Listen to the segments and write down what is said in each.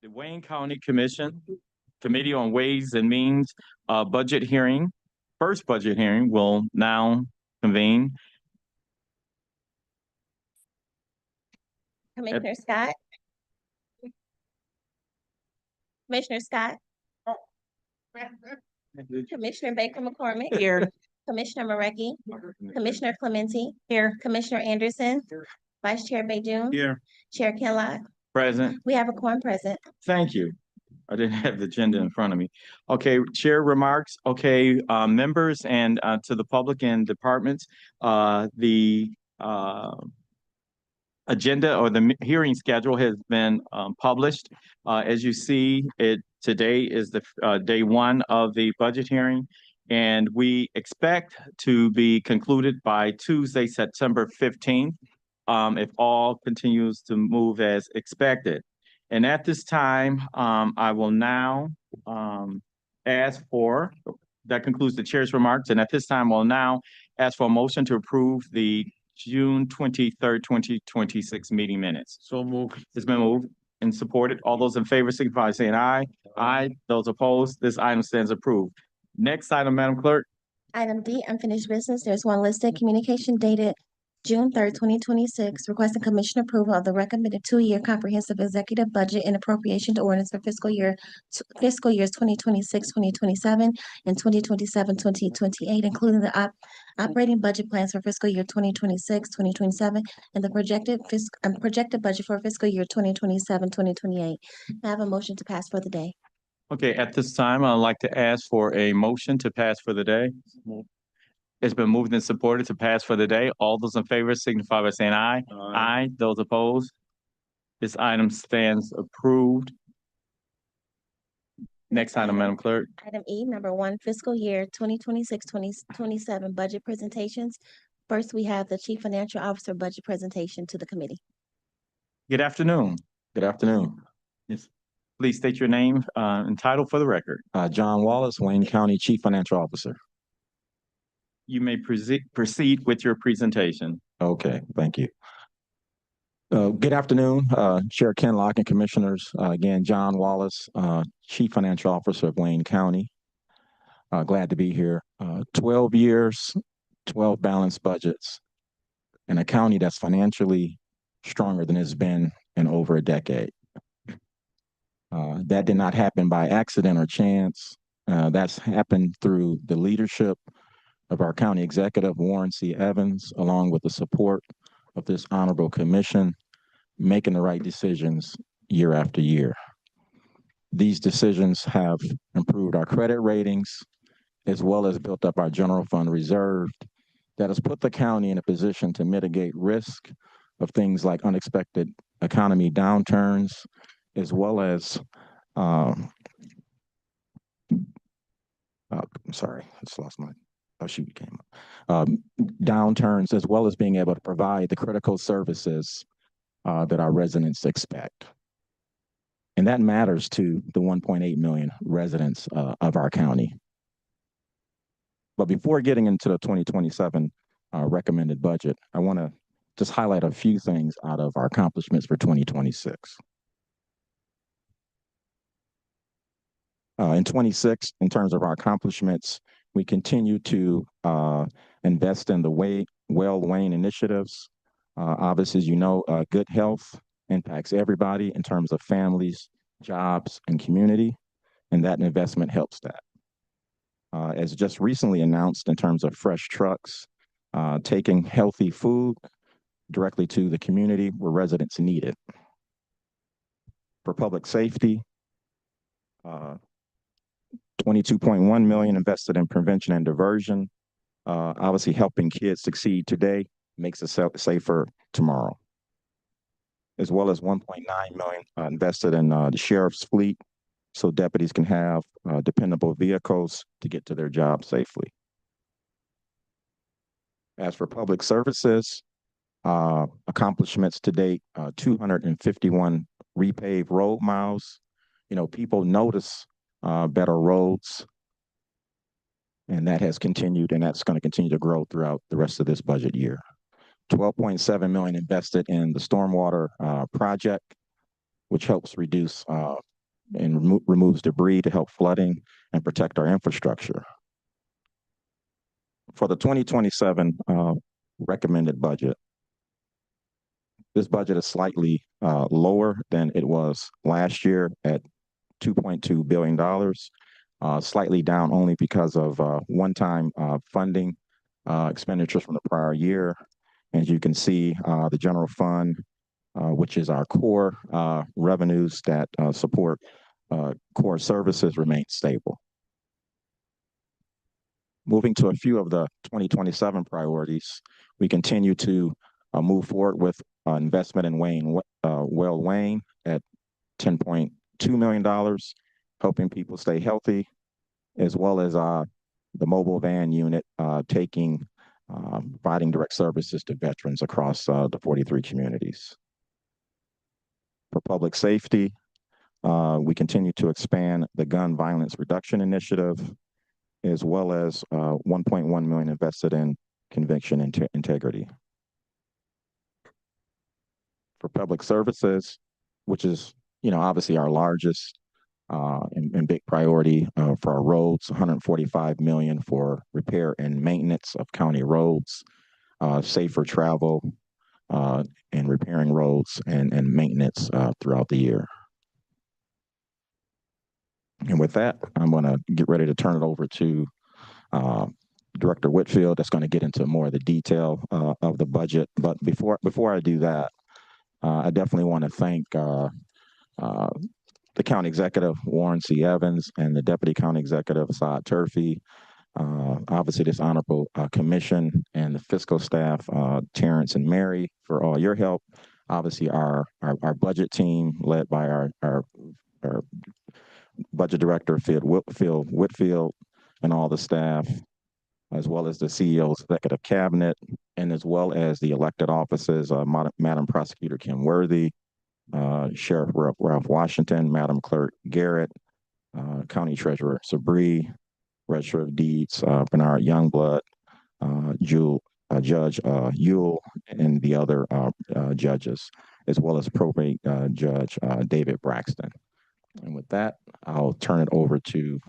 The Wayne County Committee on Ways and Means budget hearing, first budget hearing will now convene. Commissioner Scott. Commissioner Scott. Commissioner Baker McCormick. Here. Commissioner Marecki. Commissioner Clementi. Here. Commissioner Anderson. Vice Chair Baydoun. Here. Chair Kellogg. Present. We have a quorum present. Thank you. I didn't have the agenda in front of me. Okay, chair remarks. Okay, members and to the public and departments, the agenda or the hearing schedule has been published. As you see, today is the day one of the budget hearing, and we expect to be concluded by Tuesday, September 15th, if all continues to move as expected. And at this time, I will now ask for, that concludes the chair's remarks, and at this time, we'll now ask for a motion to approve the June 23rd, 2026 meeting minutes. So moved. It's been moved and supported. All those in favor signify by saying aye. Aye. Those opposed, this item stands approved. Next item, Madam Clerk. Item D, unfinished business. There's one listed communication dated June 3rd, 2026, requesting commission approval of the recommended two-year comprehensive executive budget and appropriation to ordinance for fiscal years 2026, 2027, and 2027, 2028, including the operating budget plans for fiscal year 2026, 2027, and the projected budget for fiscal year 2027, 2028. I have a motion to pass for the day. Okay, at this time, I'd like to ask for a motion to pass for the day. It's been moved and supported to pass for the day. All those in favor signify by saying aye. Aye. Those opposed, this item stands approved. Next item, Madam Clerk. Item E, number one, fiscal year 2026, 2027 budget presentations. First, we have the Chief Financial Officer budget presentation to the committee. Good afternoon. Good afternoon. Yes. Please state your name and title for the record. John Wallace, Wayne County Chief Financial Officer. You may proceed with your presentation. Okay, thank you. Good afternoon, Chair Ken Locke and Commissioners. Again, John Wallace, Chief Financial Officer of Wayne County. Glad to be here. 12 years, 12 balanced budgets, and a county that's financially stronger than it's been in over a decade. That did not happen by accident or chance. That's happened through the leadership of our county executive, Warren C. Evans, along with the support of this honorable commission, making the right decisions year after year. These decisions have improved our credit ratings, as well as built up our general fund reserve that has put the county in a position to mitigate risk of things like unexpected economy downturns, as well as I'm sorry, I just lost my came up. Downturns, as well as being able to provide the critical services that our residents expect. And that matters to the 1.8 million residents of our county. But before getting into the 2027 recommended budget, I want to just highlight a few things out of our accomplishments for 2026. In 26, in terms of our accomplishments, we continue to invest in the Wayne initiatives. Obviously, as you know, good health impacts everybody in terms of families, jobs, and community, and that investment helps that. As just recently announced in terms of fresh trucks, taking healthy food directly to the community where residents need it. For public safety, 22.1 million invested in prevention and diversion. Obviously, helping kids succeed today makes us safer tomorrow. As well as 1.9 million invested in the sheriff's fleet, so deputies can have dependable vehicles to get to their job safely. As for public services, accomplishments to date, 251 repaved road miles. You know, people notice better roads, and that has continued, and that's going to continue to grow throughout the rest of this budget year. 12.7 million invested in the stormwater project, which helps reduce and removes debris to help flooding and protect our infrastructure. For the 2027 recommended budget, this budget is slightly lower than it was last year at $2.2 billion, slightly down only because of one-time funding expenditures from the prior year. As you can see, the general fund, which is our core revenues that support core services, remain stable. Moving to a few of the 2027 priorities, we continue to move forward with investment in Wayne at $10.2 million, helping people stay healthy, as well as the mobile van unit providing direct services to veterans across the 43 communities. For public safety, we continue to expand the gun violence reduction initiative, as well as $1.1 million invested in conviction integrity. For public services, which is, obviously our largest and big priority for our roads, $145 million for repair and maintenance of county roads, safer travel, and repairing roads and maintenance throughout the year. And with that, I'm going to get ready to turn it over to Director Whitfield. That's going to get into more of the detail of the budget. But before I do that, I definitely want to thank the County Executive, Warren C. Evans, and the Deputy County Executive, Saad Turfy, obviously this Honorable Commission and the fiscal staff, Terrence and Mary, for all your help. Obviously our budget team, led by our Budget Director, Phil Whitfield, and all the staff, as well as the CEO's Executive Cabinet, and as well as the elected offices, Madam Prosecutor Kim Worthy, Sheriff Ralph Washington, Madam Clerk Garrett, County Treasurer Sabri, Register of Deeds Bernard Youngblood, Judge Ewell, and the other judges, as well as Probate Judge David Braxton. And with that, I'll turn it over to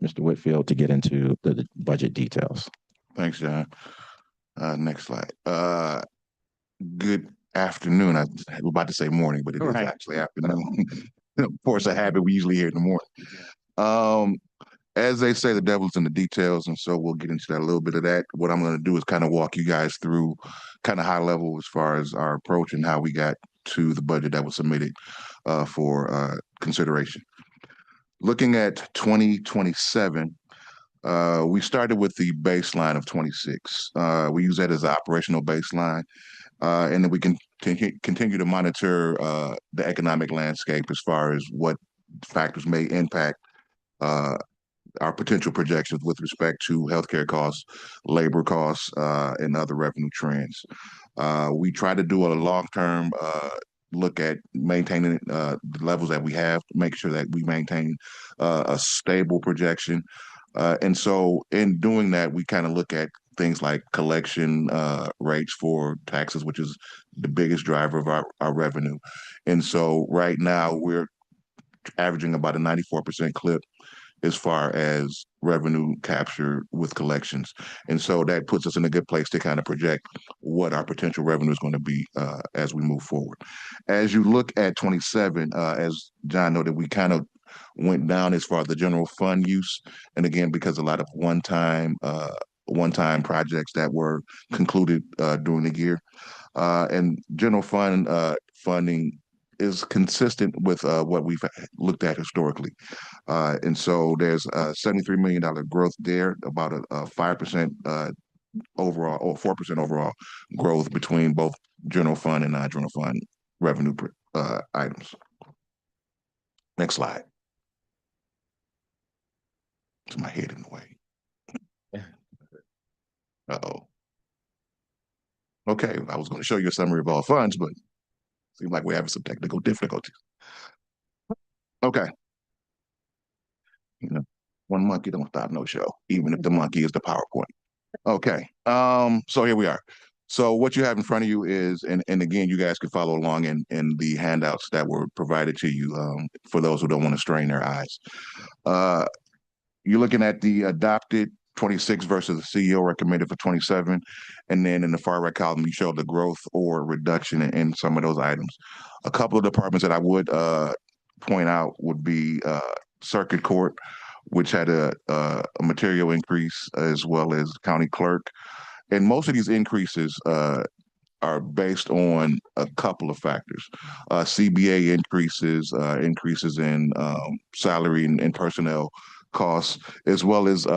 Mr. Whitfield to get into the budget details. Thanks, John. Next slide. Good afternoon. I was about to say morning, but it is actually afternoon. Of course, a habit we usually hear in the morning. As they say, the devil's in the details, and so we'll get into that, a little bit of that. What I'm going to do is kind of walk you guys through kind of high level as far as our approach and how we got to the budget that was submitted for consideration. Looking at 2027, we started with the baseline of 26. We use that as an operational baseline, and then we can continue to monitor the economic landscape as far as what factors may impact our potential projections with respect to healthcare costs, labor costs, and other revenue trends. We try to do a long-term look at maintaining the levels that we have to make sure that we maintain a stable projection. And so in doing that, we kind of look at things like collection rates for taxes, which is the biggest driver of our revenue. And so right now we're averaging about a 94% clip as far as revenue capture with collections. And so that puts us in a good place to kind of project what our potential revenue is going to be as we move forward. As you look at 27, as John noted, we kind of went down as far as the general fund use. And again, because a lot of one-time projects that were concluded during the year. And general fund funding is consistent with what we've looked at historically. And so there's a $73 million growth there, about a 5% overall, or 4% overall growth between both general fund and non-general fund revenue items. Next slide. It's my head in the way. Uh-oh. Okay, I was going to show you a summary of all funds, but seems like we're having some technical difficulties. Okay. One monkey don't stop no show, even if the monkey is the PowerPoint. Okay, so here we are. So what you have in front of you is, and again, you guys can follow along in the handouts that were provided to you for those who don't want to strain their eyes. Uh, you're looking at the adopted 26 versus the CEO recommended for 27. And then in the far right column, you show the growth or reduction in some of those items. A couple of departments that I would point out would be Circuit Court, which had a material increase, as well as county clerk. And most of these increases are based on a couple of factors. CBA increases, increases in salary and personnel costs, as well as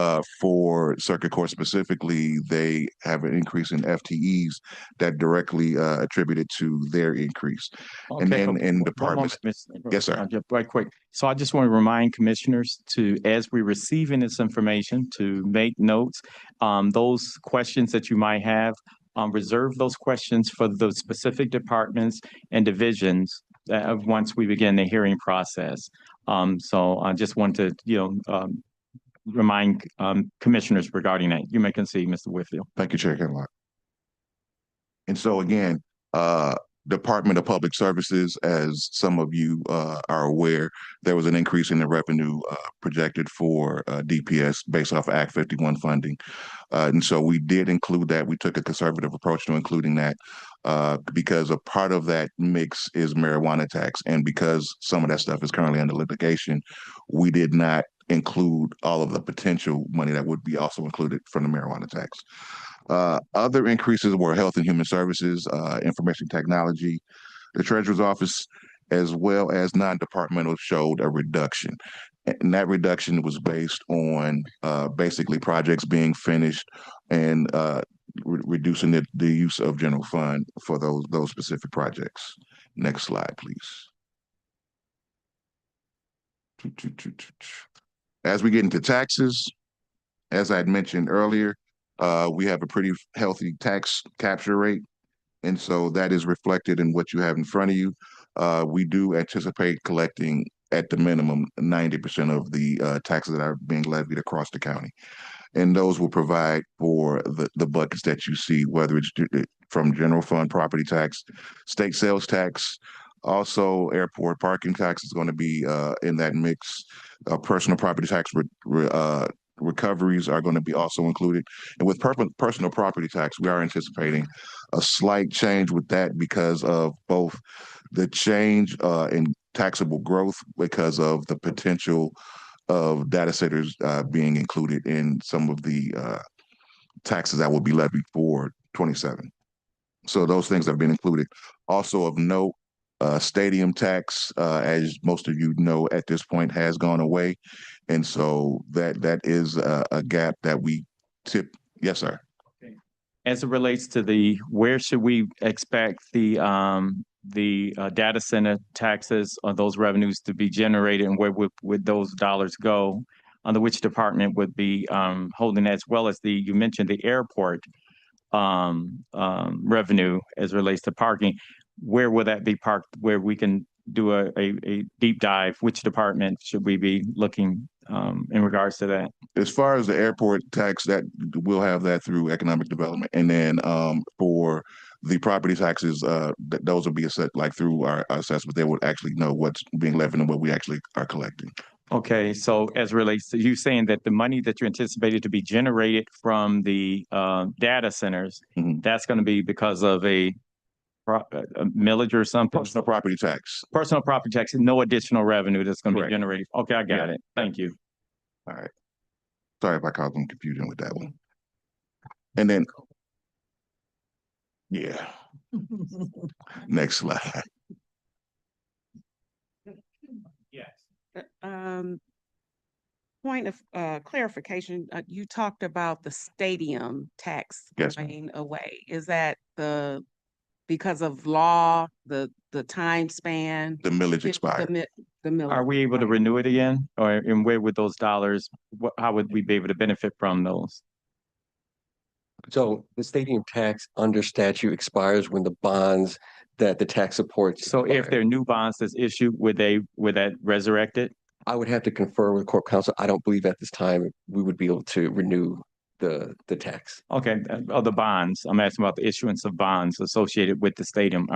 for Circuit Court specifically, they have an increase in FTEs that directly attributed to their increase. And Okay, then in one departments, moment, yes, sir. Just right quick. So I just want to remind commissioners to, as we're receiving this information, to make notes. Those questions that you might have, reserve those questions for those specific departments and divisions once we begin the hearing process. So I just want to, remind commissioners regarding that. You may concede, Mr. Whitfield. Thank you, Chair Kenlock. And so again, Department of Public Services, as some of you are aware, there was an increase in the revenue projected for DPS based off Act 51 funding. And so we did include that. We took a conservative approach to including that because a part of that mix is marijuana tax. And because some of that stuff is currently under litigation, we did not include all of the potential money that would be also included from the marijuana tax. Other increases were health and human services, information technology, the treasurer's office, as well as non-departmental showed a reduction. And that reduction was based on basically projects being finished and reducing the use of general fund for those specific projects. Next slide, please. As we get into taxes, as I had mentioned earlier, we have a pretty healthy tax capture rate. And so that is reflected in what you have in front of you. We do anticipate collecting at the minimum 90% of the taxes that are being levied across the county. And those will provide for the buckets that you see, whether it's from general fund property tax, state sales tax, also airport parking tax is going to be in that mix. Personal property tax recoveries are going to be also included. And with personal property tax, we are anticipating a slight change with that because of both the change in taxable growth because of the potential of data centers being included in some of the taxes that will be levied for 27. So those things have been included. Also of note, stadium tax, as most of you know, at this point has gone away. And so that is a gap that we tip. Yes, sir. As it relates to where should we expect the data center taxes or those revenues to be generated, and where would those dollars go? Under which department would be holding, as well as you mentioned the airport revenue as it relates to parking. Where will that be parked, where we can do a deep dive? Which department should we be looking in regards to that? As far as the airport tax, that we'll have that through economic development. And then for the property taxes, those will be assessed like through our assessment. They would actually know what's being levied and what we actually are collecting. Okay, so as it relates to you saying that the money that you anticipated to be generated from the data centers, that's going to be because of a millage or something? Personal property tax. Personal property tax, no additional revenue that's going to be generated. Okay, I got it. Thank you. All right. Sorry if I caused some confusion with that one. And then, yeah. Next slide. Yes. Point of clarification, you talked about the stadium tax going away. Is that because of law, the time span? The millage expired. The millage. Are we able to renew it again, and where would those dollars? How would we be able to benefit from those? So the stadium tax under statute expires when the bonds that the tax supports. So if there are new bonds that's issued, would that resurrect it? I would have to confer with Corp Counsel. I don't believe at this time we would be able to renew the tax. Okay, the bonds. I'm asking about the issuance of bonds associated with the stadium.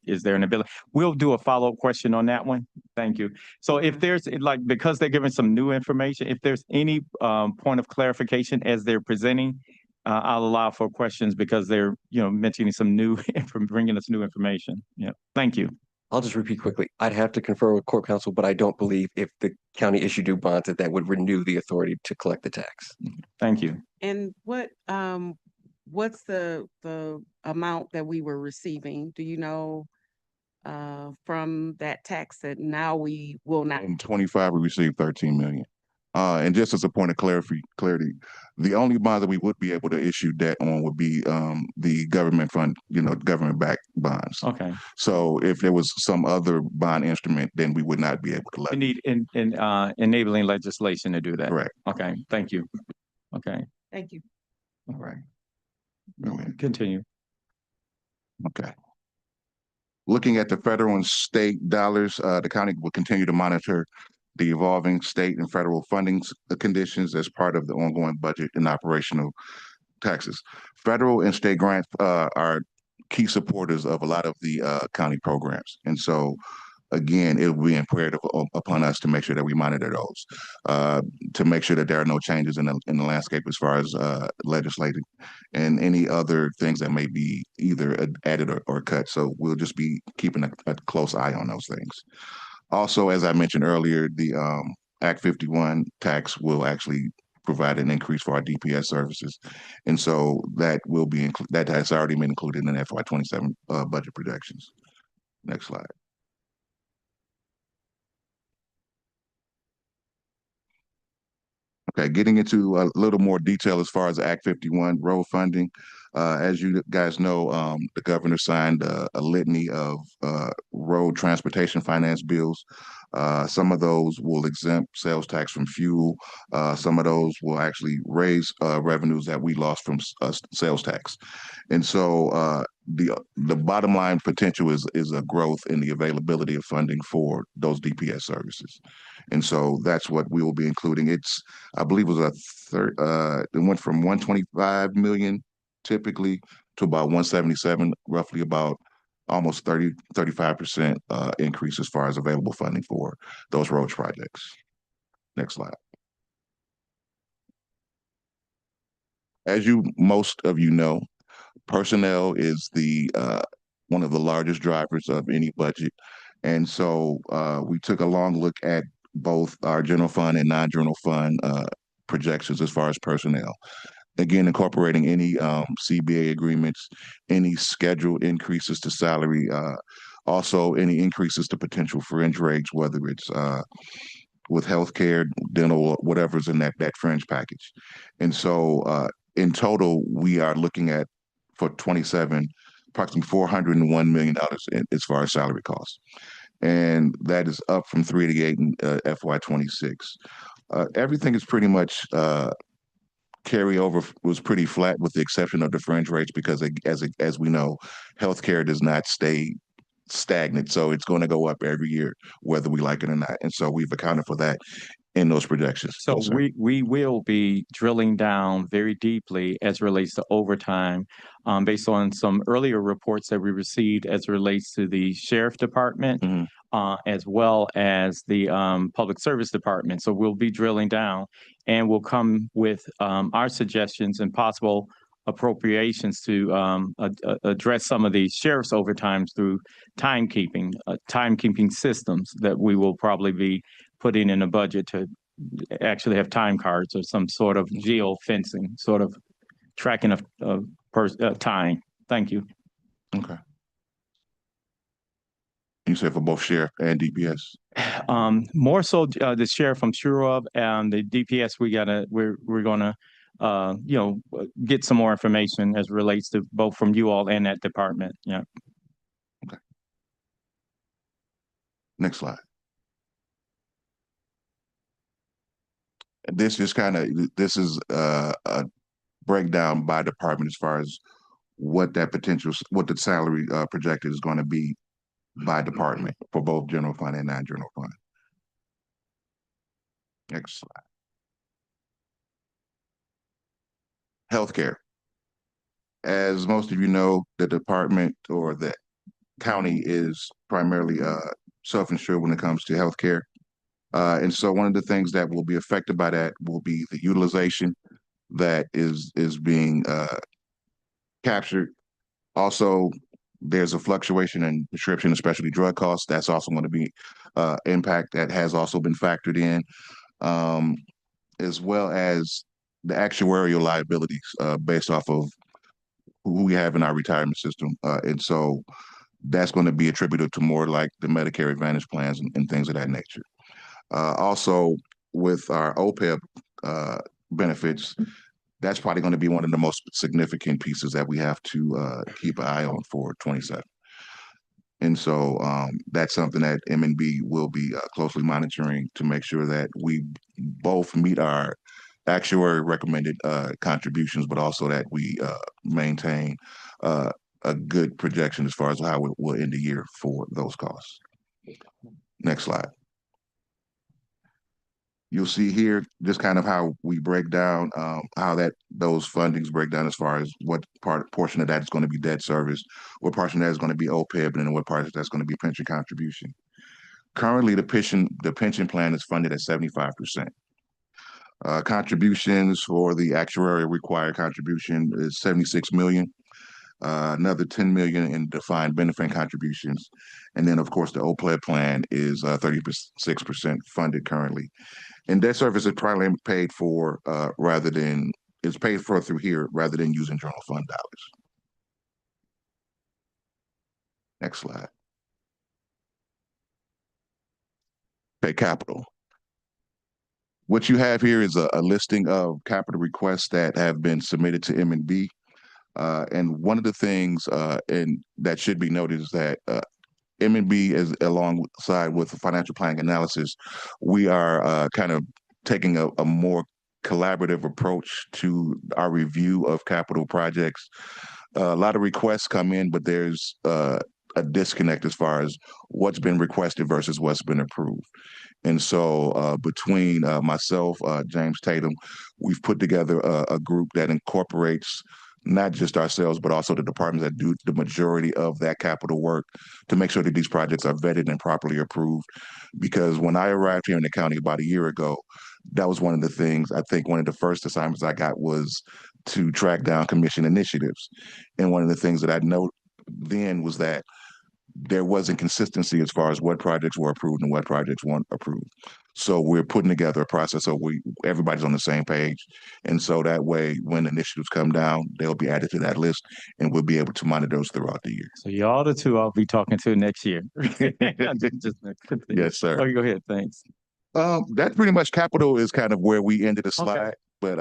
Is there an ability? We'll do a follow-up question on that one. Thank you. So if there's like, because they're giving some new information, if there's any point of clarification as they're presenting, I'll allow for questions because they're, mentioning some new, bringing us new information. Yeah, thank you. I'll just repeat quickly. I'd have to confer with Corp Counsel, but I don't believe if the county issued new bonds that would renew the authority to collect the tax. Thank you. And what's the amount that we were receiving? Do you know, from that tax that now we will not? In 25, we received 13 million. And just as a point of clarity, the only bond that we would be able to issue debt on would be the government fund, government-backed bonds. Okay. So if there was some other bond instrument, then we would not be able to We let. need enabling legislation to do that. Correct. Okay, thank you. Okay, Thank you. All right. continue. Okay. Looking at the federal and state dollars, the county will continue to monitor the evolving state and federal funding conditions as part of the ongoing budget and operational taxes. Federal and state grants are key supporters of a lot of the county programs. And so, again, it will be imperative upon us to make sure that we monitor those, to make sure that there are no changes in the landscape as far as legislating and any other things that may be either added or cut. So we'll just be keeping a close eye on those things. Also, as I mentioned earlier, the Act 51 tax will actually provide an increase for our DPS services. And so that will be that has already been included in FY27 budget projections. Next slide. Okay, getting into a little more detail as far as Act 51 road funding. As you guys know, the governor signed a litany of road transportation finance bills. Some of those will exempt sales tax from fuel. Some of those will actually raise revenues that we lost from sales tax. And so the bottom line potential is a growth in the availability of funding for those DPS services. And so that's what we will be including. I believe it was it went from 125 million typically to about 177, roughly about almost 35% increase as far as available funding for those roads projects. Next slide. As most of you know, personnel is one of the largest drivers of any budget. And so we took a long look at both our general fund and non-general fund projections as far as personnel. Again, incorporating any CBA agreements, any scheduled increases to salary, also any increases to potential fringe rates, whether it's with healthcare, dental, whatever's in that fringe package. And so in total, we are looking at, for 27, approximately $401 million as far as salary costs. And that is up from 388 in FY26. Everything is pretty much carryover was pretty flat with the exception of the fringe rates because as we know, healthcare does not stay stagnant. So it's going to go up every year, whether we like it or not. And so we've accounted for that in those projections. So Yes, we will be drilling down very deeply as relates to overtime, based on some earlier reports that we received as it relates to the sheriff department, as well as the public service department. So we'll be drilling down and we'll come with our suggestions and possible appropriations to address some of the sheriff's overtimes through timekeeping systems that we will probably be putting in a budget to actually have time cards or some sort of geo fencing, sort of tracking of time. Thank you. Okay. You said for both sheriff and DPS? More so the sheriff I'm sure of, and the DPS we're gonna get some more information as it relates to both from you all and that department. Yeah. Okay. Next slide. This is a breakdown by department as far as what the salary projected is going to be by department for both general fund and non-general fund. Next slide. Healthcare. As most of you know, the department or the county is primarily self-insured when it comes to healthcare. And so one of the things that will be affected by that will be the utilization that is being captured. Also, there's a fluctuation in prescription and specialty drug costs. That's also going to be impact that has also been factored in, as well as the actuarial liabilities based off of who we have in our retirement system. And so that's going to be attributed to more like the Medicare Advantage plans and things of that nature. Also, with our OPEB benefits, that's probably going to be one of the most significant pieces that we have to keep an eye on for 27. And so that's something that M&B will be closely monitoring to make sure that we both meet our actuary recommended contributions, but also that we maintain a good projection as far as how we'll end the year for those costs. Next slide. You'll see here just kind of how we break down how those fundings break down as far as what portion of that is going to be debt service, what portion of that is going to be OPEB, and then what part of that's going to be pension contribution. Currently, the pension plan is funded at 75%. Contributions for the actuarial required contribution is 76 million. Another 10 million in defined benefit contributions. And then, of course, the OPEB plan is 36% funded currently. And debt service is primarily paid for it's paid for through here rather than using general fund dollars. Next slide. Okay, capital. What you have here is a listing of capital requests that have been submitted to M&B. And one of the things and that should be noted is that M&B is alongside with the financial planning analysis, we are kind of taking a more collaborative approach to our review of capital projects. A lot of requests come in, but there's a disconnect as far as what's been requested versus what's been approved. And so between myself, James Tatum, we've put together a group that incorporates not just ourselves, but also the departments that do the majority of that capital work to make sure that these projects are vetted and properly approved. Because when I arrived here in the county about a year ago, that was one of the things, I think one of the first assignments I got was to track down commission initiatives. And one of the things that I noted then was that there wasn't consistency as far as what projects were approved and what projects weren't approved. So we're putting together a process so everybody's on the same page. And so that way, when initiatives come down, they'll be added to that list and we'll be able to monitor those throughout the year. So y'all the two I'll be talking to next year. Yes, sir. Oh, go ahead. Thanks. That's pretty much capital is kind of where we ended the slide, but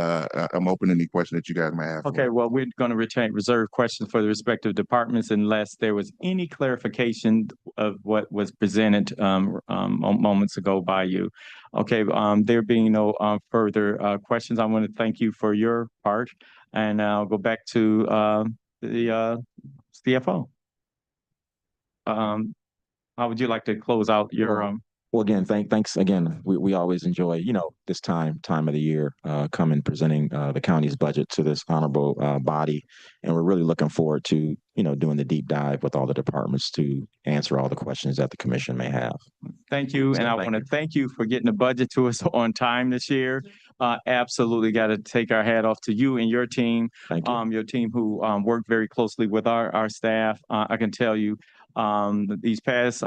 I'm open to any question that you guys might have. Okay, well, we're going to retain reserve questions for the respective departments unless there was any clarification of what was presented moments ago by you. Okay, there being no further questions, I want to thank you for your part, and I'll go back to the CFO. How would you like to close out your Well, again, thanks again. We always enjoy, this time of the year, coming presenting the county's budget to this honorable body, and we're really looking forward to, doing the deep dive with all the departments to answer all the questions that the commission may have. Thank you, and I want to thank you for getting the budget to us on time this year. Absolutely got to take our hat off to you and your team. Thank you. Your team who worked very closely with our staff. I can tell you, this past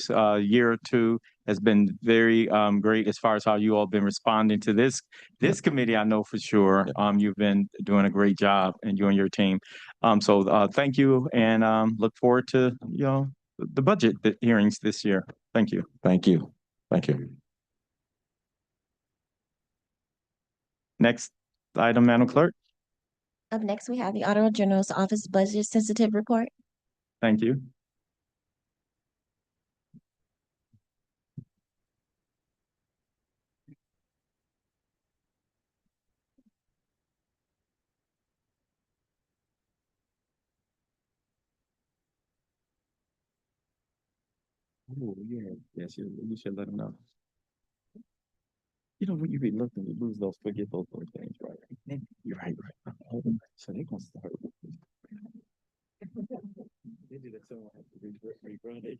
year or two has been very great as far as how you all been responding to this committee. I know for sure you've been doing a great job, and you and your team. So thank you, and look forward to the budget hearings this year. Thank you. Thank you. Thank you. Next item, Madam Clerk. Up next, we have the Auditor General's Office Budget Sensitive Report. Thank you. Oh, yeah. Yes, you should let them know. You know, when you be looking, you lose those, forget those little things, right? You're right, right. So they gonna start. They did it, someone have to rerun it.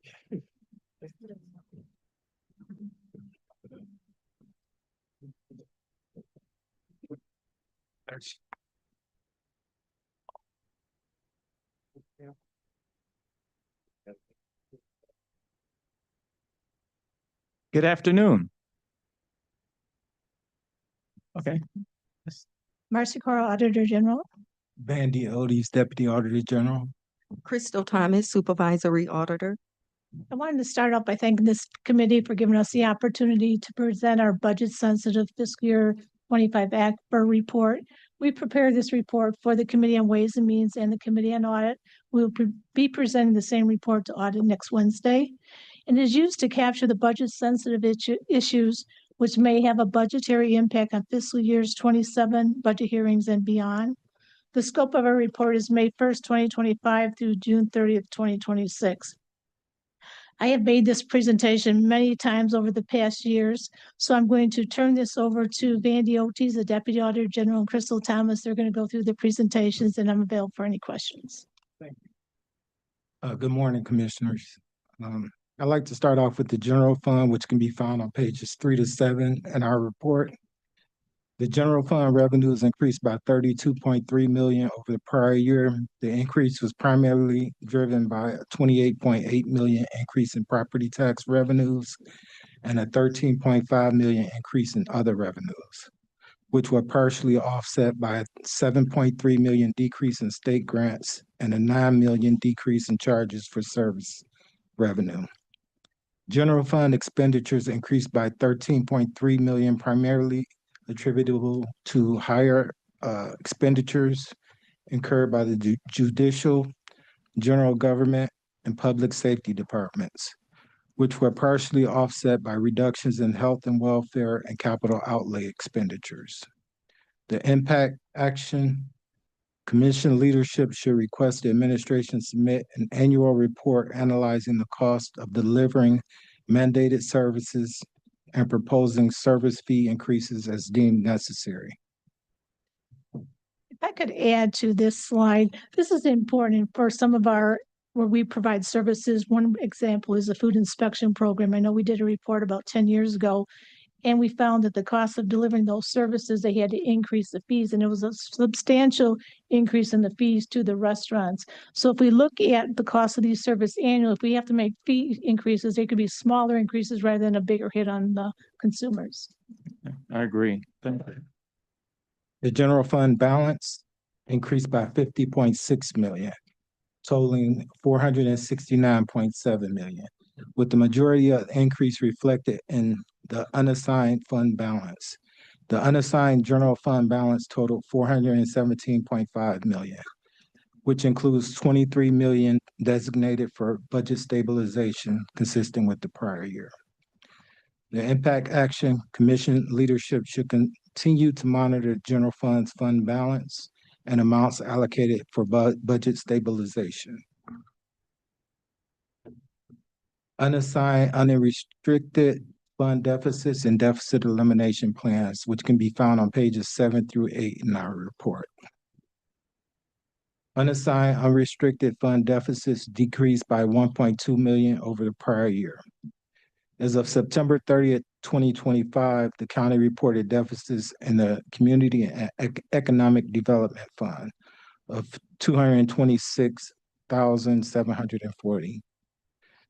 Good afternoon. Okay. Marcy Carl, Auditor General. Vandy Otis, Deputy Auditor General. Crystal Thomas, Supervisory Auditor. I wanted to start off by thanking this committee for giving us the opportunity to present our budget-sensitive fiscal year 25 ACPR report. We prepared this report for the Committee on Ways and Means and the Committee on Audit. We'll be presenting the same report to audit next Wednesday. And is used to capture the budget-sensitive issues which may have a budgetary impact on fiscal years 27 budget hearings and beyond. The scope of our report is May 1st, 2025 through June 30th, 2026. I have made this presentation many times over the past years, so I'm going to turn this over to Vandy Otis, the Deputy Auditor General, and Crystal Thomas. They're going to go through the presentations, and I'm available for any questions. Thank you. Good morning, Commissioners. I'd like to start off with the general fund, which can be found on pages 3 to 7 in our report. The general fund revenues increased by 32.3 million over the prior year. The increase was primarily driven by a 28.8 million increase in property tax revenues and a 13.5 million increase in other revenues, which were partially offset by a 7.3 million decrease in state grants and a 9 million decrease in charges for service revenue. General fund expenditures increased by 13.3 million, primarily attributable to higher expenditures incurred by the judicial, general government, and public safety departments, which were partially offset by reductions in health and welfare and capital outlay expenditures. The impact action commission leadership should request the administration submit an annual report analyzing the cost of delivering mandated services and proposing service fee increases as deemed necessary. If I could add to this slide, this is important for some of our, where we provide services. One example is the food inspection program. I know we did a report about 10 years ago, and we found that the cost of delivering those services, they had to increase the fees, and it was a substantial increase in the fees to the restaurants. So if we look at the cost of these services annually, if we have to make fee increases, they could be smaller increases rather than a bigger hit on the consumers. I agree. Thank you. The general fund balance increased by 50.6 million, totaling 469.7 million, with the majority of the increase reflected in the unassigned fund balance. The unassigned general fund balance totaled 417.5 million, which includes 23 million designated for budget stabilization, consistent with the prior year. The impact action commission leadership should continue to monitor general funds fund balance and amounts allocated for budget stabilization. Unassigned, unrestricted fund deficits and deficit elimination plans, which can be found on pages 7 through 8 in our report. Unassigned, unrestricted fund deficits decreased by 1.2 million over the prior year. As of September 30th, 2025, the county reported deficits in the Community and Economic Development Fund of 226,740.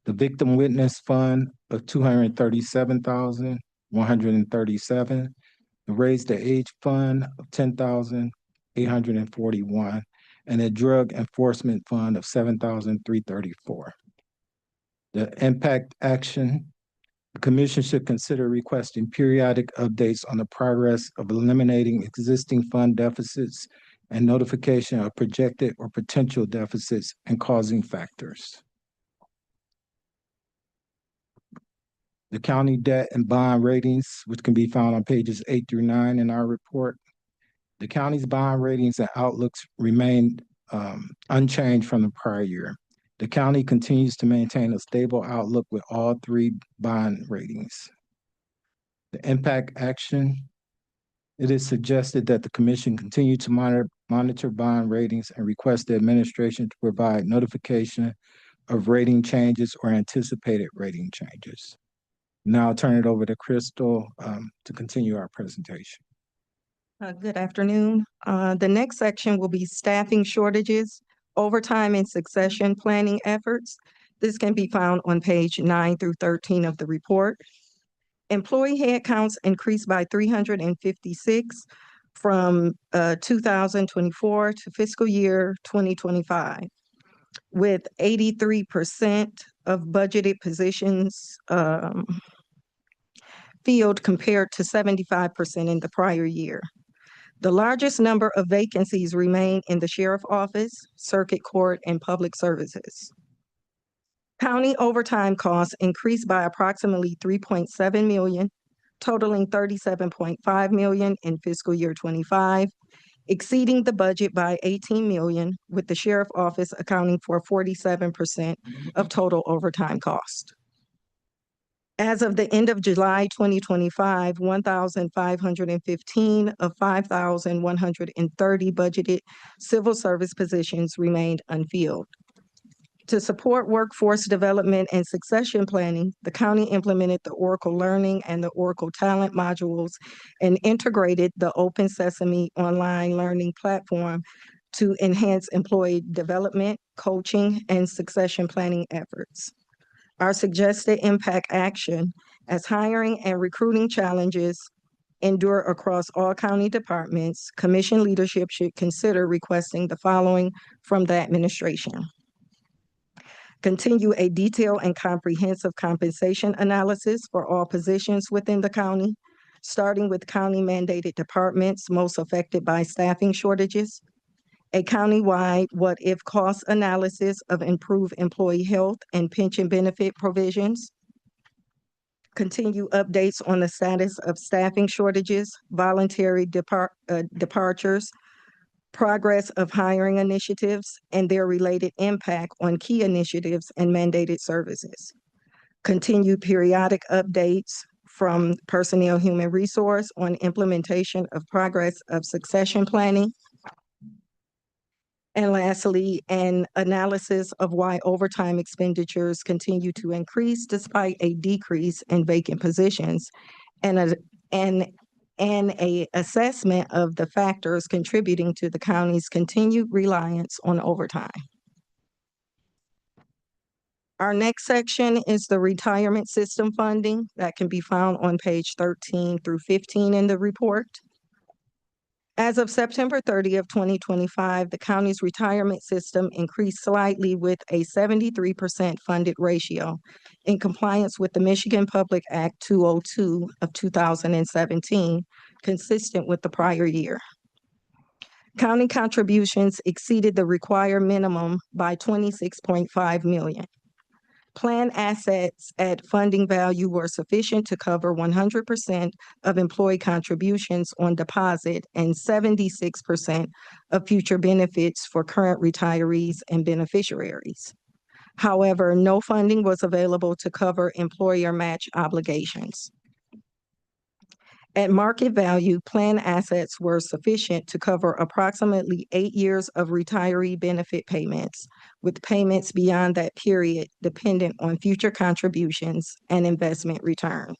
The Victim Witness Fund of 237,137. The Raise the Age Fund of 10,841. And a Drug Enforcement Fund of 7,334. The impact action, the commission should consider requesting periodic updates on the progress of eliminating existing fund deficits and notification of projected or potential deficits and causing factors. The county debt and bond ratings, which can be found on pages 8 through 9 in our report. The county's bond ratings and outlooks remain unchanged from the prior year. The county continues to maintain a stable outlook with all 3 bond ratings. The impact action. It is suggested that the commission continue to monitor bond ratings and request the administration to provide notification of rating changes or anticipated rating changes. Now I'll turn it over to Crystal to continue our presentation. Good afternoon. The next section will be staffing shortages, overtime and succession planning efforts. This can be found on page 9 through 13 of the report. Employee headcounts increased by 356 from 2024 to fiscal year 2025, with 83% of budgeted positions filled compared to 75% in the prior year. The largest number of vacancies remain in the sheriff office, circuit court, and public services. County overtime costs increased by approximately 3.7 million, totaling 37.5 million in fiscal year 25, exceeding the budget by 18 million, with the sheriff office accounting for 47% of total overtime cost. As of the end of July 2025, 1,515 of 5,130 budgeted civil service positions remained unfilled. To support workforce development and succession planning, the county implemented the Oracle Learning and the Oracle Talent modules and integrated the Open Sesame online learning platform to enhance employee development, coaching, and succession planning efforts. Our suggested impact action, as hiring and recruiting challenges endure across all county departments, commission leadership should consider requesting the following from the administration. Continue a detailed and comprehensive compensation analysis for all positions within the county, starting with county mandated departments most affected by staffing shortages. A countywide what-if cost analysis of improved employee health and pension benefit provisions. Continue updates on the status of staffing shortages, voluntary departures, progress of hiring initiatives, and their related impact on key initiatives and mandated services. Continue periodic updates from Personnel Human Resource on implementation of progress of succession planning. And lastly, an analysis of why overtime expenditures continue to increase despite a decrease in vacant positions, and an assessment of the factors contributing to the county's continued reliance on overtime. Our next section is the retirement system funding that can be found on page 13 through 15 in the report. As of September 30th, 2025, the county's retirement system increased slightly with a 73% funded ratio in compliance with the Michigan Public Act 202 of 2017, consistent with the prior year. County contributions exceeded the required minimum by 26.5 million. Plan assets at funding value were sufficient to cover 100% of employee contributions on deposit and 76% of future benefits for current retirees and beneficiaries. However, no funding was available to cover employer match obligations. At market value, plan assets were sufficient to cover approximately 8 years of retiree benefit payments, with payments beyond that period dependent on future contributions and investment returns.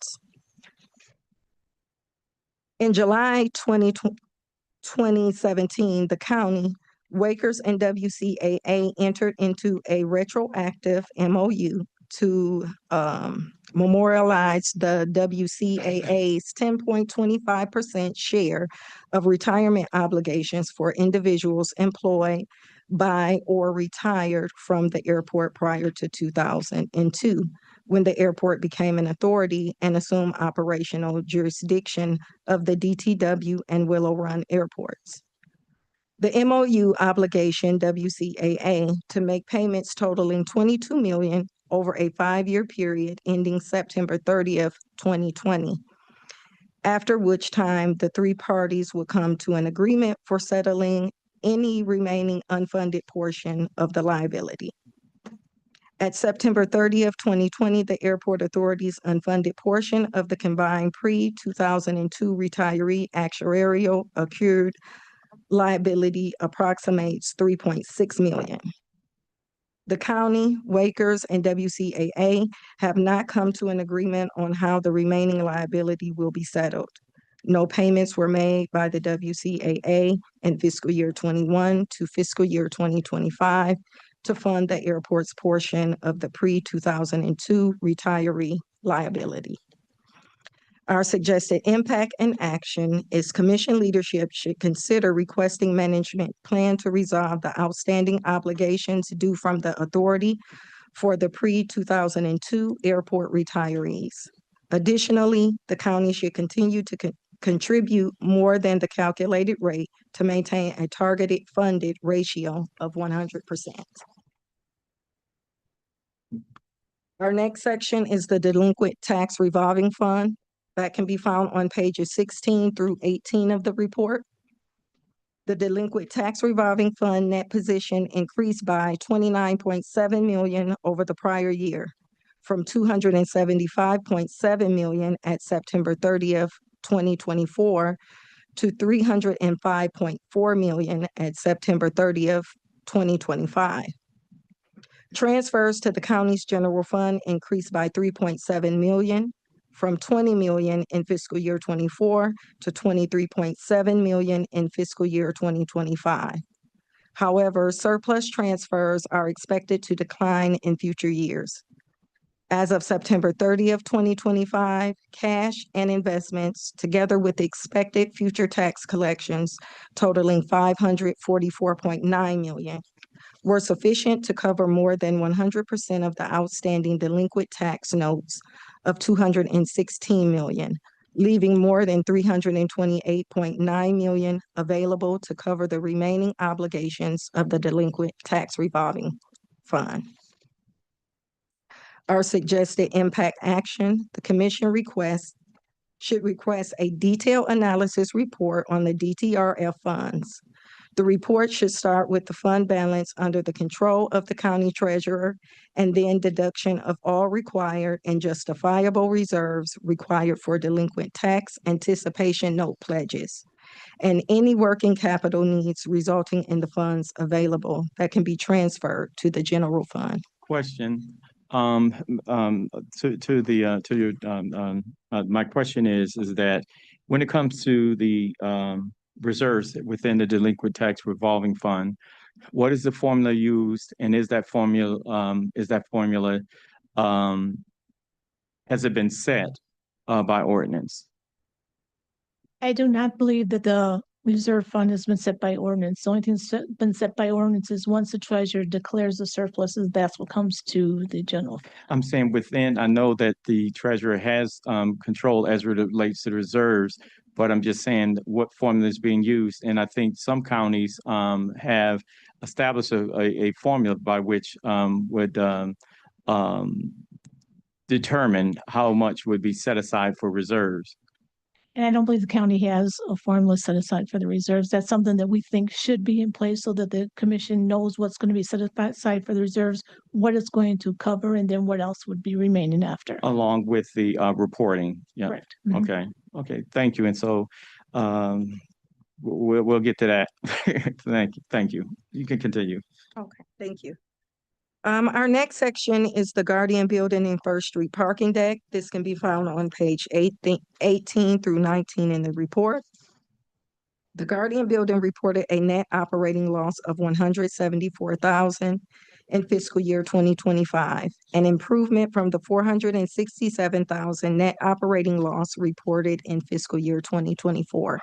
In July 2017, the county, Wakers and WCAA entered into a retroactive MOU to memorialize the WCAA's 10.25% share of retirement obligations for individuals employed by or retired from the airport prior to 2002, when the airport became an authority and assumed operational jurisdiction of the DTW and Willow Run airports. The MOU obligation WCAA to make payments totaling $22 million over a 5-year period ending September 30th, 2020, after which time the three parties will come to an agreement for settling any remaining unfunded portion of the liability. At September 30th, 2020, the airport authority's unfunded portion of the combined pre-2002 retiree actuarial accrued liability approximates $3.6 million. The county, Wakers, and WCAA have not come to an agreement on how the remaining liability will be settled. No payments were made by the WCAA in fiscal year 21 to fiscal year 2025 to fund the airport's portion of the pre-2002 retiree liability. Our suggested impact and action is commission leadership should consider requesting management plan to resolve the outstanding obligations due from the authority for the pre-2002 airport retirees. Additionally, the county should continue to contribute more than the calculated rate to maintain a targeted funded ratio of 100%. Our next section is the delinquent tax revolving fund. That can be found on pages 16 through 18 of the report. The delinquent tax revolving fund net position increased by $29.7 million over the prior year, from $275.7 million at September 30th, 2024 to $305.4 million at September 30th, 2025. Transfers to the county's general fund increased by $3.7 million, from $20 million in fiscal year 24 to $23.7 million in fiscal year 2025. However, surplus transfers are expected to decline in future years. As of September 30th, 2025, cash and investments, together with expected future tax collections totaling $544.9 million, were sufficient to cover more than 100% of the outstanding delinquent tax notes of $216 million, leaving more than $328.9 million available to cover the remaining obligations of the delinquent tax revolving fund. Our suggested impact action, the commission should request a detailed analysis report on the DTRF funds. The report should start with the fund balance under the control of the county treasurer and then deduction of all required and justifiable reserves required for delinquent tax anticipation note pledges and any working capital needs resulting in the funds available that can be transferred to the general fund. Question. My question is that when it comes to the reserves within the delinquent tax revolving fund, what is the formula used, and is that formula has it been set by ordinance? I do not believe that the reserve fund has been set by ordinance. The only thing that's been set by ordinance is once the treasurer declares the surpluses, that's what comes to the general. I'm saying within, I know that the treasurer has control as it relates to the reserves, but I'm just saying what formula is being used. And I think some counties have established a formula by which would determine how much would be set aside for reserves. And I don't believe the county has a formula set aside for the reserves. That's something that we think should be in place so that the commission knows what's going to be set aside for the reserves, what it's going to cover, and then what else would be remaining after. Along with the reporting. Yeah. Correct. Okay. Okay. Thank you. And so we'll get to that. Thank you. You can continue. Okay, thank you. Our next section is the Guardian Building and First Street Parking Deck. This can be found on page 18 through 19 in the report. The Guardian Building reported a net operating loss of $174,000 in fiscal year 2025, an improvement from the $467,000 net operating loss reported in fiscal year 2024.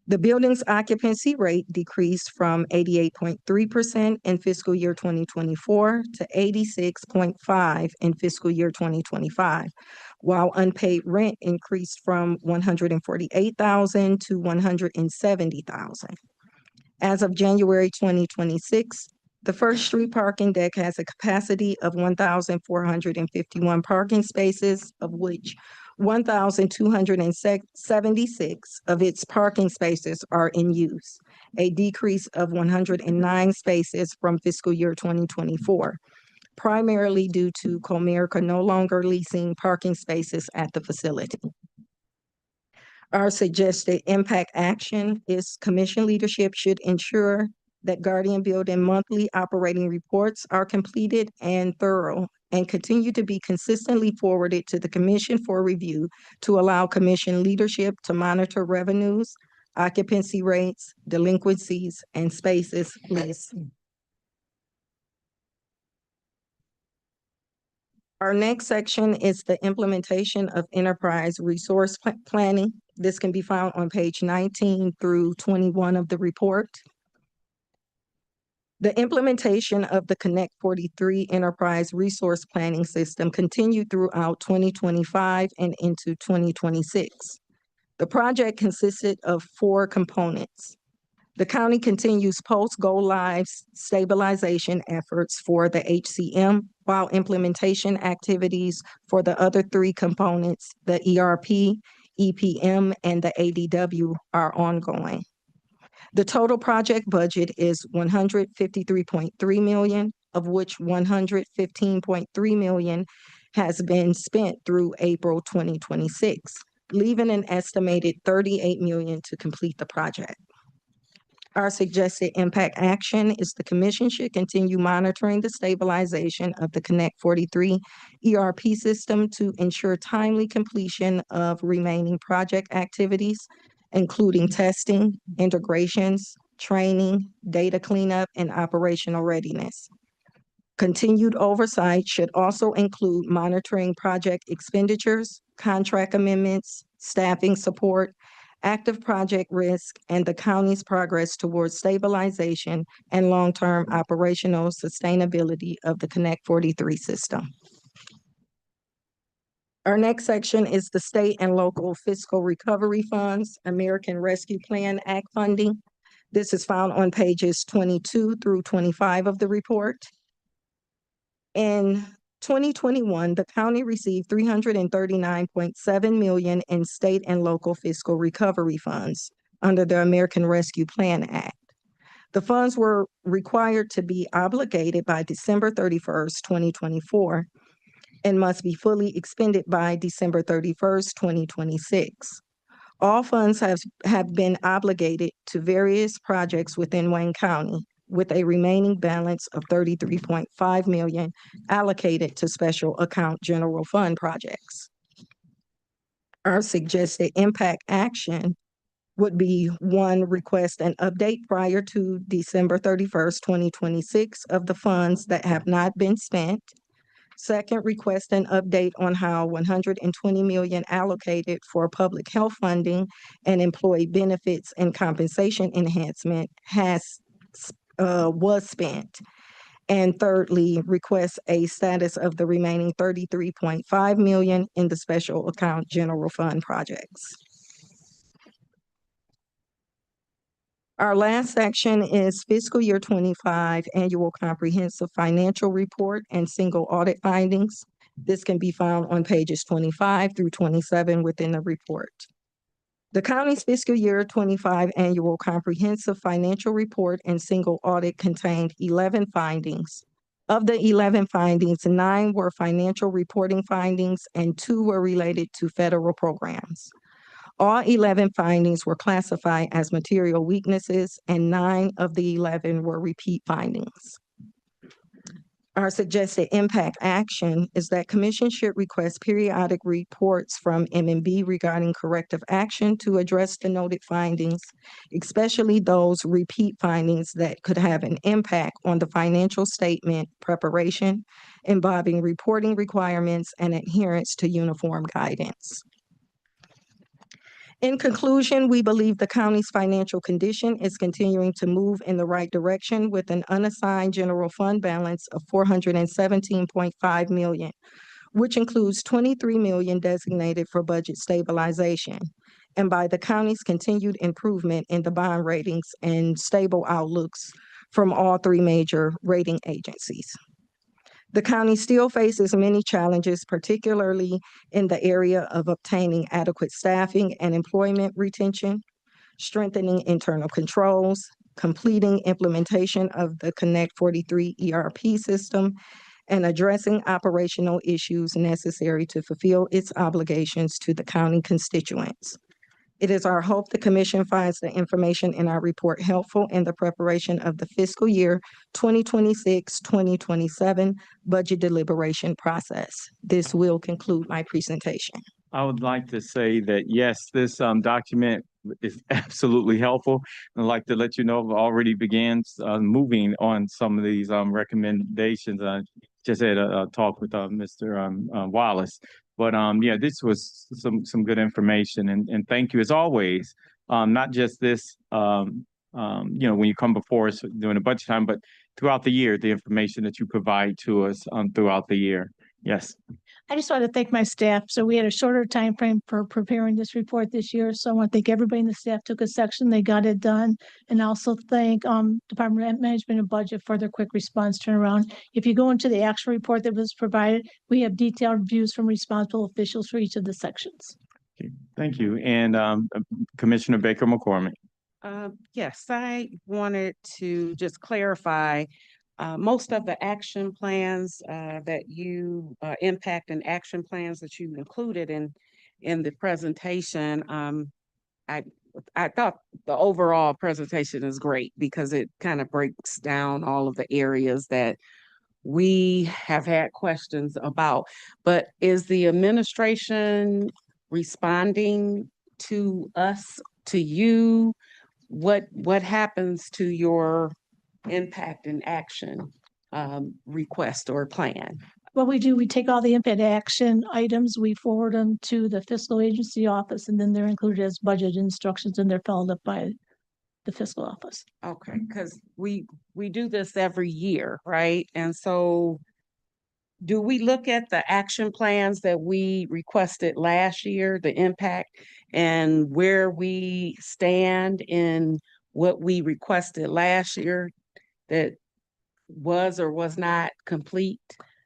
The building's occupancy rate decreased from 88.3% in fiscal year 2024 to 86.5% in fiscal year 2025, while unpaid rent increased from $148,000 to $170,000. As of January 2026, the First Street Parking Deck has a capacity of 1,451 parking spaces, of which 1,276 of its parking spaces are in use, a decrease of 109 spaces from fiscal year 2024. primarily due to Comerica no longer leasing parking spaces at the facility. Our suggested impact action is commission leadership should ensure that Guardian Building monthly operating reports are completed and thorough and continue to be consistently forwarded to the commission for review to allow commission leadership to monitor revenues, occupancy rates, delinquencies, and spaces leased. Our next section is the implementation of enterprise resource planning. This can be found on page 19 through 21 of the report. The implementation of the Connect 43 Enterprise Resource Planning System continued throughout 2025 and into 2026. The project consisted of 4 components. The county continues post-go-live stabilization efforts for the HCM, while implementation activities for the other 3 components, the ERP, EPM, and the ADW, are ongoing. The total project budget is $153.3 million, of which $115.3 million has been spent through April 2026, leaving an estimated $38 million to complete the project. Our suggested impact action is the commission should continue monitoring the stabilization of the Connect 43 ERP system to ensure timely completion of remaining project activities, including testing, integrations, training, data cleanup, and operational readiness. Continued oversight should also include monitoring project expenditures, contract amendments, staffing support, active project risk, and the county's progress towards stabilization and long-term operational sustainability of the Connect 43 system. Our next section is the state and local fiscal recovery funds, American Rescue Plan Act funding. This is found on pages 22 through 25 of the report. In 2021, the county received $339.7 million in state and local fiscal recovery funds under the American Rescue Plan Act. The funds were required to be obligated by December 31st, 2024, and must be fully expended by December 31st, 2026. All funds have been obligated to various projects within Wayne County, with a remaining balance of $33.5 million allocated to special account general fund projects. Our suggested impact action would be 1, request an update prior to December 31st, 2026 of the funds that have not been spent. 2nd, request an update on how $120 million allocated for public health funding and employee benefits and compensation enhancement was spent. And thirdly, request a status of the remaining $33.5 million in the special account general fund projects. Our last section is fiscal year 25 annual comprehensive financial report and single audit findings. This can be found on pages 25 through 27 within the report. The county's fiscal year 25 annual comprehensive financial report and single audit contained 11 findings. Of the 11 findings, 9 were financial reporting findings and 2 were related to federal programs. All 11 findings were classified as material weaknesses, and 9 of the 11 were repeat findings. Our suggested impact action is that commission should request periodic reports from M&B regarding corrective action to address the noted findings, especially those repeat findings that could have an impact on the financial statement preparation, involving reporting requirements and adherence to uniform guidance. In conclusion, we believe the county's financial condition is continuing to move in the right direction with an unassigned general fund balance of $417.5 million, which includes $23 million designated for budget stabilization, and by the county's continued improvement in the bond ratings and stable outlooks from all 3 major rating agencies. The county still faces many challenges, particularly in the area of obtaining adequate staffing and employment retention, strengthening internal controls, completing implementation of the Connect 43 ERP system, and addressing operational issues necessary to fulfill its obligations to the county constituents. It is our hope the commission finds the information in our report helpful in the preparation of the fiscal year 2026-2027 budget deliberation process. This will conclude my presentation. I would like to say that, yes, this document is absolutely helpful. I'd like to let you know I've already began moving on some of these recommendations. I just had a talk with Mr. Wallace. But yeah, this was some good information, and thank you as always. Not just this, when you come before us during the budget time, but throughout the year, the information that you provide to us throughout the year. Yes. I just want to thank my staff. So we had a shorter time frame for preparing this report this year. So I want to thank everybody in the staff took a section, they got it done. And also thank Department of Management and Budget for their quick response turnaround. If you go into the actual report that was provided, we have detailed reviews from responsible officials for each of the sections. Okay, thank you. And Commissioner Baker McCormick. Yes, I wanted to just clarify most of the action plans that you impact and action plans that you included in the presentation. I thought the overall presentation is great because it kind of breaks down all of the areas that we have had questions about. But is the administration responding to us, to you? What happens to your impact and action request or plan? What we do, we take all the impact action items, we forward them to the fiscal agency office, and then they're included as budget instructions and they're followed up by the fiscal office. Okay, because we do this every year, right? And so do we look at the action plans that we requested last year, the impact, and where we stand in what we requested last year that was or was not complete?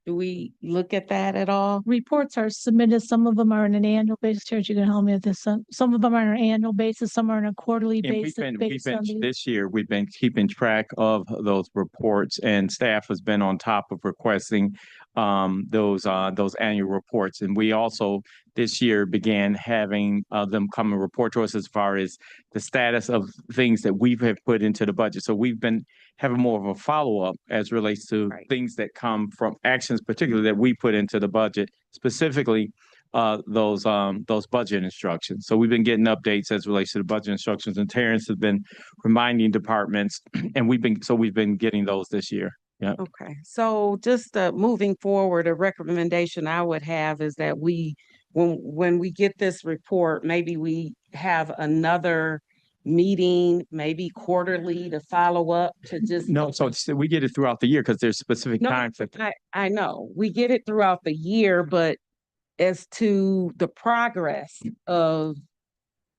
Do we look at that at all? Reports are submitted. Some of them are on an annual basis. Terrence, you can help me with this. Some of them are on an annual basis. Some are on a quarterly And basis. this year, we've been keeping track of those reports, and staff has been on top of requesting those annual reports. And we also this year began having them come and report to us as far as the status of things that we have put into the budget. So we've been having more of a follow-up as relates to things that come from actions, particularly that we put into the budget, specifically those budget instructions. So we've been getting updates as relates to the budget instructions, and Terrence has been reminding departments, and we've been getting those this year. Yeah. Okay. So just moving forward, a recommendation I would have is that when we get this report, maybe we have another meeting, maybe quarterly, to follow up to just. No, so we get it throughout the year because there's specific times that. I know we get it throughout the year, but as to the progress of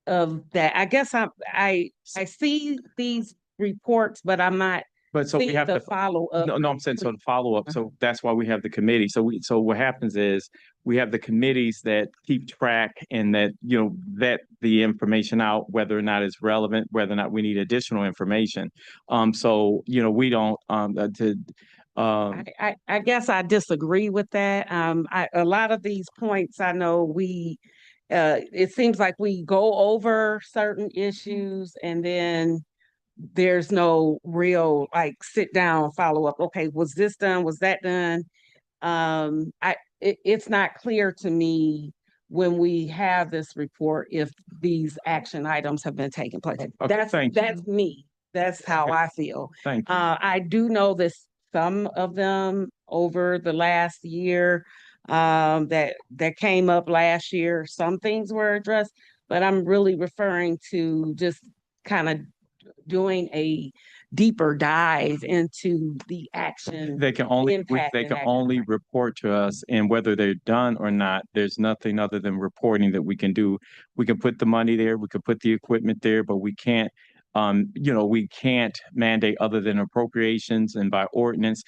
that, I guess I see these reports, but I'm not. But so we have to follow up. No, I'm saying so to follow up. So that's why we have the committee. So what happens is we have the committees that keep track and that, vet the information out, whether or not it's relevant, whether or not we need additional information. We don't I guess I disagree with that. A lot of these points, I know it seems like we go over certain issues and then there's no real sit down follow up. Okay, was this done? Was that done? It's not clear to me when we have this report if these action items have been taking place. Okay, that's me. That's how I feel. Thank you. I do know this. Some of them over the last year that came up last year, some things were addressed, but I'm really referring to just kind of doing a deeper dive into the action. They can only report to us, and whether they're done or not, there's nothing other than reporting that we can do. We can put the money there, we can put the equipment there, but we can't mandate other than appropriations and by ordinance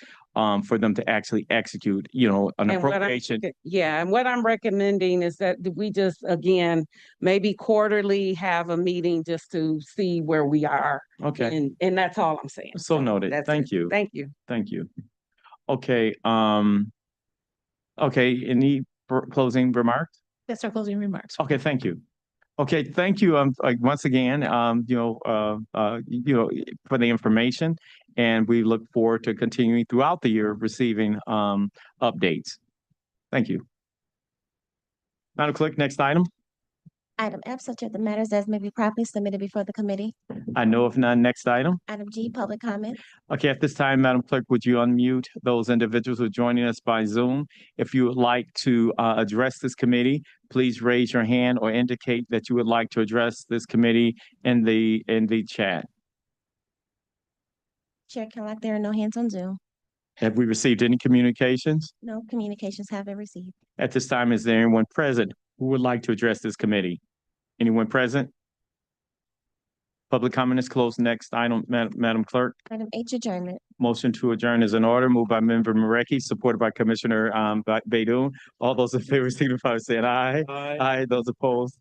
for them to actually execute, an appropriation. And what I'm recommending is that we just, again, maybe quarterly have a meeting just to see where we are. Okay. And that's all I'm saying. So noted. Thank you. Thank you. Thank you. Okay, okay, any closing remarks? That's our closing remarks. Okay, thank you. Okay, thank you, like, once again, for the information. And we look forward to continuing throughout the year receiving, updates. Thank you. Madam Clerk, next item. Item F, such are the matters as may be properly submitted before the committee. I know of none. Next item. Item G, public comment. Okay, at this time, Madam Clerk, would you unmute those individuals who are joining us by Zoom? If you would like to address this committee, please raise your hand or indicate that you would like to address this committee in the chat. Chair Kellogg, there are no hands on Zoom. Have we received any communications? No communications have been received. At this time, is there anyone present who would like to address this committee? Anyone present? Public comment is closed. Next item, Madam Clerk. Item H, adjournment. Motion to adjourn is in order, moved by Member Marecki, supported by Commissioner Baydun. All those in favor signify by saying aye. Aye. Those opposed,